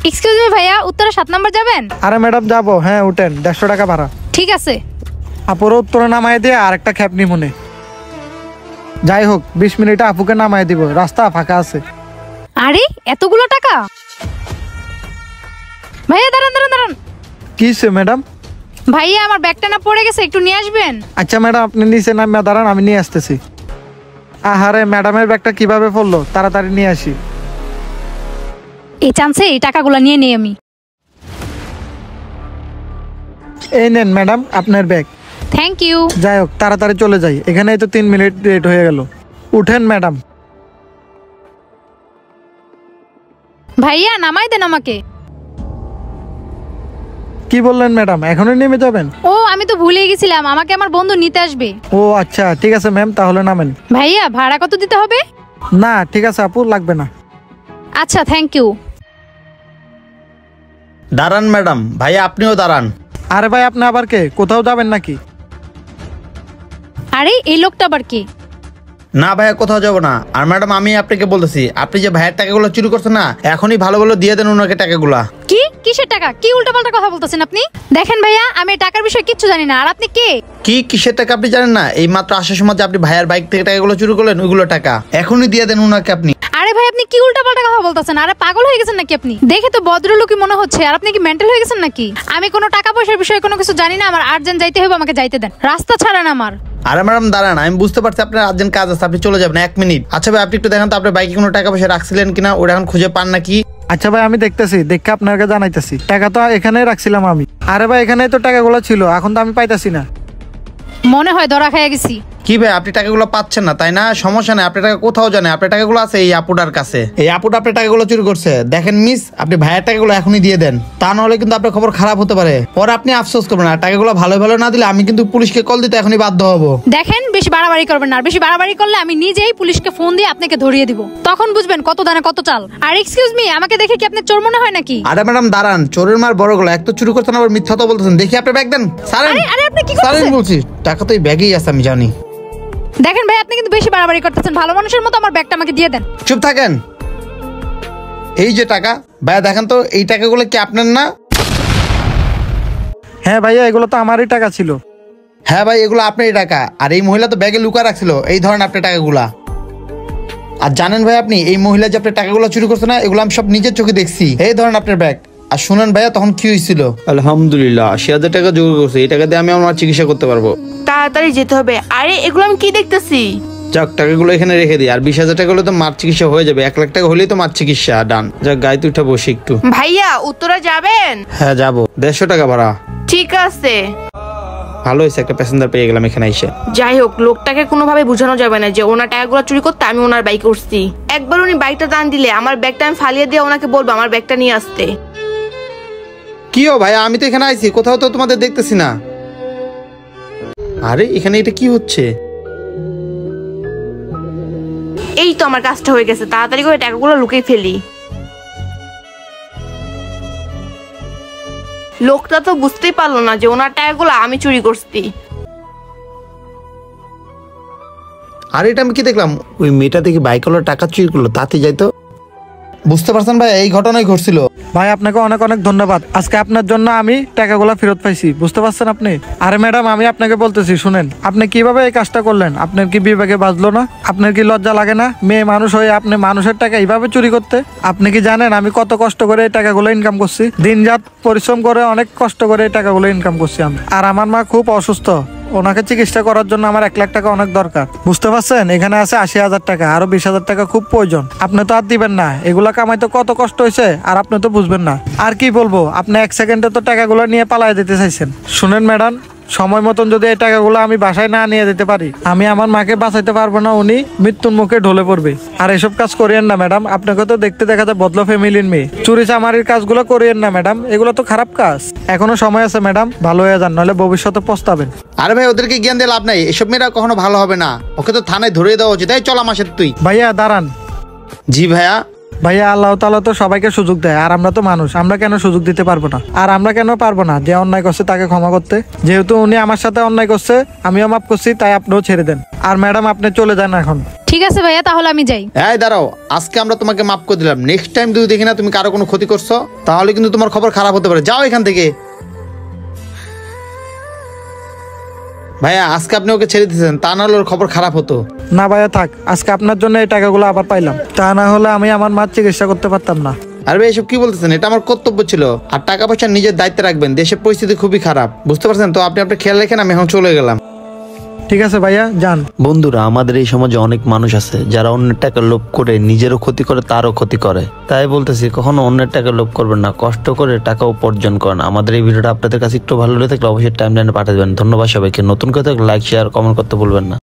Excuse me ভাইয়া, Uttara 7 number যাবেন? আরে ম্যাডাম যাবো, হ্যাঁ উঠেন, 150 টাকা ভাড়া। ঠিক আছে। আপুরে উত্তরে নামাই দিয়ে আর একটা খ্যাপ নি মনে। যাই হোক 20 মিনিটে আপুকে নামাই দিব, রাস্তা ফাঁকা আছে। আরে এতগুলো টাকা! ভাইয়া দাঁড়ান দাঁড়ান দাঁড়ান। কিসে ম্যাডাম? ভাইয়া আমার ব্যাগটা না পড়ে গেছে, একটু নিয়ে আসবেন? আচ্ছা ম্যাডাম, আপনি নিচে নামিয়ে দাঁড়ান, আমি নিয়ে আসতেছি। আহারে ম্যাডামের ব্যাগটা কিভাবে পড়লো, তাড়াতাড়ি নিয়ে আসি। এই চান্সে এই টাকাগুলো নিয়ে নেই আমি। এই নেন ম্যাডাম আপনার ব্যাগ। Thank you. যাই হোক তাড়াতাড়ি চলে যাই, এখানেই তো 3 মিনিট লেট হয়ে গেল। উঠেন ম্যাডাম। ভাইয়া নামাই দেন আমাকে। কি বললেন ম্যাডাম, এখনই নেমে যাবেন? ও আমি তো ভুলে গেছিলাম, আমাকে আমার বন্ধু নিতে আসবে। ও আচ্ছা ঠিক আছে ম্যাম, তাহলে নামেন। ভাইয়া ভাড়া কত দিতে হবে? না ঠিক আছে আপু, লাগবে না। আচ্ছা থ্যাংক ইউ। দাঁড়ান ম্যাডাম, ভাইয়া আপনিও দাঁড়ান। আরে ভাই আপনি আবার কে, কোথাও যাবেন নাকি? আরে এই লোকটা আবার কি? না ভাইয়া কোথাও যাবো না। আর ম্যাডাম আমি আপনাকে বলতেছি, আপনি যে ভাইয়ের টাকাগুলো চুরি করছেন না, এখনই ভালো ভালো দিয়ে দেন ওনাকে টাকাগুলা। কি কিসের টাকা? কি উল্টাপাল্টা কথা বলতেছেন আপনি? দেখেন ভাইয়া, আমি টাকার বিষয়ে কিচ্ছু জানি না। আর আপনি কে? কি কিসের টাকা আপনি জানেন না? এই মাত্র আসার সময় যে আপনি ভাইয়ের বাইক থেকে টাকাগুলো চুরি করলেন, ওইগুলো টাকা এখনই দিয়ে দেন ওনাকে আপনি। আরে ভাই আপনি কি উল্টাপাল্টা কথা বলতেছেন? আরে পাগল হয়ে গেছেন নাকি আপনি? দেখে তো ভদ্রলোকই মনে হচ্ছে, আর আপনি কি মেন্টাল হয়ে গেছেন নাকি? আমি কোনো টাকা পয়সার বিষয়ে কোনো কিছু জানি না। আমার আর্জেন্ট যাইতে হবে, আমাকে যাইতে দেন, রাস্তা ছাড়েন আমার। আরে ম্যাডাম দাঁড়ান, আমি বুঝতে পারছি আপনার আর্জেন্ট কাজ আছে, আপনি চলে যাবেন 1 মিনিট। আচ্ছা ভাই আপনি একটু দেখেন তো আপনার বাইকে কোনো টাকা পয়সা রাখছিলেন কিনা, ওটা এখন খুঁজে পান নাকি? আচ্ছা ভাই আমি দেখতেছি, দেখে আপনাকে জানাইতেছি। টাকা তো এখানেই রাখছিলাম আমি। আরে ভাই এখানেই তো টাকাগুলো ছিল, এখন তো আমি পাইতাছি না। মনে হয় ধরা খেয়ে গেছি। কি ভাই আপনি টাকাগুলো পাচ্ছেন না তাই না? সমস্যা নেই, আপনার টাকা কোথাও জানে, আপনার টাকাগুলো আছে এই আপুটার কাছে। এই আপুটা আপনার টাকাগুলো চুরি করছে। দেখেন মিস, আপনি ভাইয়ের টাকাগুলো এখনই দিয়ে দেন, তা নাহলে কিন্তু আপনার খবর খারাপ হতে পারে, পরে আপনি আফসোস করবেন। আর টাকাগুলো ভালো ভালো না দিলে আমি কিন্তু পুলিশকে কল দিতে এখনই বাধ্য হব। দেখেন বেশি বাড়াবাড়ি করবেন না, আর বেশি বাড়াবাড়ি করলে আমি নিজেই পুলিশকে ফোন দিয়ে আপনাকে ধরিয়ে দিব, তখন বুঝবেন কত দানে কত চাল। আর এক্সকিউজ মি, আমাকে দেখে কি আপনার চোর মনে হয় নাকি? আরে ম্যাডাম দাঁড়ান, চোরের মার বড় গলা, এক তো চুরি করছেন আবার মিথ্যা তো বলতেছেন। দেখি আপনার ব্যাগ দেন। আরে আপনি কি সারেন করছেন? বলছি, টাকা তো এই ব্যাগেই আছে আমি জানি। দেখেন ভাই আপনি কিন্তু বেশি বাড়াবাড়ি করতেছেন, ভালো মানুষের মতো আমার ব্যাগটা আমাকে দিয়ে দেন। চুপ থাকেন। এই যে টাকা ভাইয়া দেখেন তো, এই টাকাগুলো কি আপনার না? হ্যাঁ ভাইয়া এগুলো তো আমারই টাকা ছিল। হ্যাঁ ভাই এগুলো আপনারই টাকা, আর এই মহিলা তো ব্যাগে লুকা রাখছিল। এই ধরেন আপনার টাকাগুলা। আর জানেন ভাই আপনি এই মহিলা যে আপনার টাকাগুলো চুরি করছে না, এগুলো আমি সব নিজের চোখে দেখছি। এই ধরেন আপনার ব্যাগ। আর শুনেন ভাইয়া তখন কি হয়েছিল? আলহামদুলিল্লাহ ৮০,০০০ টাকা জোগাড় করছে, এই টাকা দিয়ে আমি আমার চিকিৎসা করতে পারবো। তাড়াতাড়ি যেতে হবে। আরে এগুলো আমি কি দেখতেছি? যাক টাকাগুলো এখানে রেখে দিই। আর 20,০০০ টাকা হলে তো মার চিকিৎসা হয়ে যাবে, 1 লাখ টাকা হলেই তো মার চিকিৎসা ডান। যাক গাড়িতে উঠে বসে একটু। ভাইয়া উত্তরা যাবেন? হ্যাঁ যাবো, 150 টাকা ভাড়া। ঠিক আছে। ভালো হয়েছে, একটা প্যাসেঞ্জার পেয়ে গেলাম এখানে এসে। যাই হোক লোকটাকে কোনোভাবে বোঝানো যাবে না যে ওনার টাকাগুলো চুরি করতে আমি ওনার বাইকে উঠছি। একবার উনি বাইকটা টান দিলে আমার ব্যাগটা আমি ফালিয়ে দিয়ে ওনাকে বলবো আমার ব্যাগটা নিয়ে আসতে। কি ও ভাইয়া, আমি তো এখানে আইছি, কোথাও তো তোমাদের দেখতেছি না। আরে এখানে এটা কি হচ্ছে? এই তো আমার কাজটা হয়ে গেছে, তাড়াতাড়ি করে টাকাগুলো লুকিয়ে ফেলি। লোকটা তো বুঝতেই পারলো না যে ওনার টাকাগুলো আমি চুরি করছি। আর এটা আমি কি দেখলাম, ওই মেয়েটা দেখি বাইকওয়ালার টাকা চুরি করলো, তাতে যাইতো। বুঝতে পারছেন ভাই, এই ঘটনাই ঘটছিল। ভাই আপনাকে অনেক অনেক ধন্যবাদ, আজকে আপনার জন্য আমি টাকাগুলো ফেরত পাইছি, বুঝতে পারছেন আপনি? আরে ম্যাডাম আমি আপনাকে বলতেছি শুনেন, আপনি কিভাবে এই কাজটা করলেন? আপনার কি বিবেকে বাজলো না? আপনার কি লজ্জা লাগে না? মেয়ে মানুষ হয়ে আপনি মানুষের টাকা এইভাবে চুরি করতে? আপনি কি জানেন আমি কত কষ্ট করে এই টাকাগুলো ইনকাম করছি? দিনরাত পরিশ্রম করে অনেক কষ্ট করে এই টাকাগুলো ইনকাম করছি আমি। আর আমার মা খুব অসুস্থ, ওনাকে চিকিৎসা করার জন্য আমার 1 লাখ টাকা অনেক দরকার, বুঝতে পারছেন? এখানে আছে 80,000 টাকা, আরো 20,000 টাকা খুব প্রয়োজন। আপনি তো আর দিবেন না, এগুলা কামাইতে কত কষ্ট হয়েছে আর আপনি তো বুঝবেন না। আর কি বলবো, আপনি 1 সেকেন্ডে তো টাকাগুলো নিয়ে পালাই দিতে চাইছেন। শুনেন ম্যাডাম, সময় মতন যদি এই টাকাগুলো আমি বাসায় না নিয়ে যেতে পারি, আমি আমার মাকে বাঁচাইতে পারবো না, উনি মৃত্যুর মুখে ঢলে পড়বে। আর এসব কাজ করিয়েন না ম্যাডাম, আপনাকে তো দেখতে দেখা যায় বদলা ফ্যামিলির মেয়ে, চুরি চামারির কাজগুলো করিয়েন না ম্যাডাম, এগুলো তো খারাপ কাজ। এখনো সময় আছে ম্যাডাম, ভালো হয়ে যান, নাহলে ভবিষ্যতে পস্তাবেন। আরে ভাই ওদেরকে জ্ঞান দিয়ে লাভ নাই, এসব মেয়েরা কখনো ভালো হবে না, ওকে তো থানায় ধরিয়ে দেওয়া উচিত। এই চল আমার সাথে তুই। ভাইয়া দাঁড়ান। জি ভাইয়া। ভাইয়া আল্লাহ তাআলা তো সবাইকে সুযোগ দেয়, আর আমরা তো মানুষ, আমরা কেন সুযোগ দিতে পারবো না? আর আমরা কেন পারবো না যে অন্যায় করছে তাকে ক্ষমা করতে? যেহেতু উনি আমার সাথে অন্যায় করছে, আমিও মাফ করছি, তাই আপনিও ছেড়ে দেন। আর ম্যাডাম আপনি চলে যান এখন। ঠিক আছে ভাইয়া, তাহলে আমি যাই। এই দাঁড়াও, আজকে আমরা তোমাকে মাফ করে দিলাম, নেক্সট টাইম যদি দেখি না তুমি কারো কোনো ক্ষতি করছো, তাহলে কিন্তু তোমার খবর খারাপ হতে পারে। যাও এখান থেকে। ভাইয়া আজকে আপনি ওকে ছেড়ে দিয়েছেন, তা না হলে ওর খবর খারাপ হতো। না ভাইয়া থাক, আজকে আপনার জন্য এই টাকাগুলো আবার পাইলাম, তা না হলে আমি আমার মার চিকিৎসা করতে পারতাম না। আর ভাই এসব কি বলতেছেন? এটা আমার কর্তব্য ছিল। আর টাকা পয়সা নিজের দায়িত্বে রাখবেন, দেশের পরিস্থিতি খুবই খারাপ, বুঝতে পারছেন তো? আপনি আপনার খেয়াল রাখেন, আমি এখন চলে গেলাম। ঠিক আছে ভাইয়া, যান। বন্ধুরা, আমাদের এই সমাজে অনেক মানুষ আছে যারা অন্যের টাকা লোভ করে নিজেরও ক্ষতি করে, তারও ক্ষতি করে। তাই বলতেছি, কখনো অন্যের টাকা লোভ করবেন না, কষ্ট করে টাকা উপার্জন করেন। আমাদের এই ভিডিওটা আপনাদের কাছে একটু ভালো লেগে থাকলে অবশ্যই টাইমলাইনে পাঠিয়ে দেবেন। ধন্যবাদ সবাইকে। নতুন কথা লাইক, শেয়ার, কমেন্ট করতে ভুলবেন না।